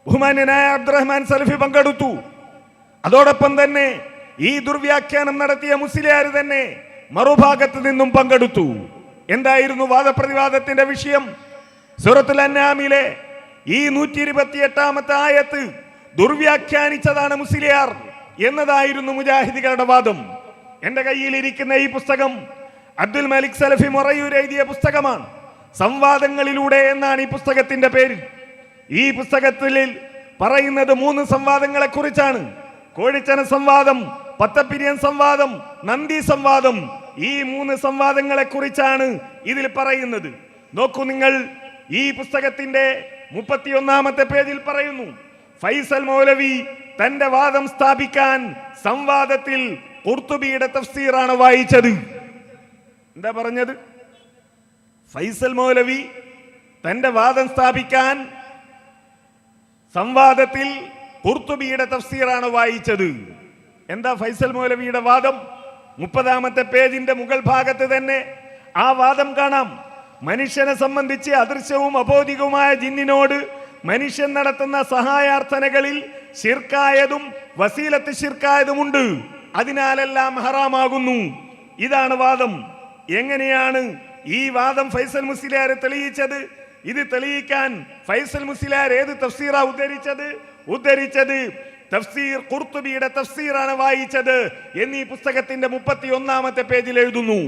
ബഹുമാന്യനായ അബ്ദുറഹ്മാൻ സലഫി പങ്കെടുത്തു. അതോടൊപ്പം തന്നെ ഈ ദുർവ്യാഖ്യാനം നടത്തിയ മുസ്ലിയാർ തന്നെ മറുഭാഗത്ത് നിന്നും പങ്കെടുത്തു. എന്തായിരുന്നു വാദപ്രതിവാദത്തിന്റെ വിഷയം? സൂറത്തുൽ അൻആമിലെ ഈ 128ാമത്തെ ആയത്ത് ദുർവ്യാഖ്യാനിച്ചതാണ് മുസ്ലിയാർ എന്നതായിരുന്നു മുജാഹിദികളുടെ വാദം. എന്റെ കയ്യിലിരിക്കുന്ന ഈ പുസ്തകം അബ്ദുൽ മലിക് സലഫി മൊറയൂർ എഴുതിയ പുസ്തകമാണ്. സംവാദങ്ങളിലൂടെ എന്നാണ് ഈ പുസ്തകത്തിന്റെ പേര്. ഈ പുസ്തകത്തിൽ പറയുന്നത് 3 സംവാദങ്ങളെ കുറിച്ചാണ്. കോഴിച്ചന സംവാദം, പത്തപ്പിരിയൻ സംവാദം, നന്ദി സംവാദം. ഈ 3 സംവാദങ്ങളെ കുറിച്ചാണ് ഇതിൽ പറയുന്നത്. നോക്കൂ നിങ്ങൾ, ഈ പുസ്തകത്തിന്റെ 31ാമത്തെ പേജിൽ പറയുന്നു, ഫൈസൽ മൗലവി തന്റെ വാദം സ്ഥാപിക്കാൻ സംവാദത്തിൽ ഖുർത്തുബിയുടെ തഫ്സീറാണ് വായിച്ചത്. എന്താ പറഞ്ഞത്? ഫൈസൽ മൗലവി തന്റെ വാദം സ്ഥാപിക്കാൻ സംവാദത്തിൽ ഖുർത്തുബിയുടെ തഫ്സീറാണ് വായിച്ചത്. എന്താ ഫൈസൽ മൗലവിയുടെ വാദം? 30ാമത്തെ പേജിന്റെ മുകൾ ഭാഗത്ത് തന്നെ ആ വാദം കാണാം. മനുഷ്യനെ സംബന്ധിച്ച് അദൃശ്യവും അബോധികവുമായ ജിന്നിനോട് മനുഷ്യൻ നടത്തുന്ന സഹായാർത്ഥനകളിൽ ശിർക്കായതും വസീലത്ത് ശിർക്കായതുമുണ്ട്. അതിനാലെല്ലാം ഹറാമാകുന്നു. ഇതാണ് വാദം. എങ്ങനെയാണ് ഈ വാദം ഫൈസൽ മുസ്ലിയാർ തെളിയിച്ചത്? ഇത് തെളിയിക്കാൻ ഫൈസൽ മുസ്ലിയാർ ഏത് തഫ്സീറാ ഉദ്ധരിച്ചത്? തഫ്സീർ ഖുർത്തുബിയുടെ തഫ്സീറാണ് വായിച്ചത് എന്നീ പുസ്തകത്തിന്റെ 31ാമത്തെ പേജിൽ എഴുതുന്നു.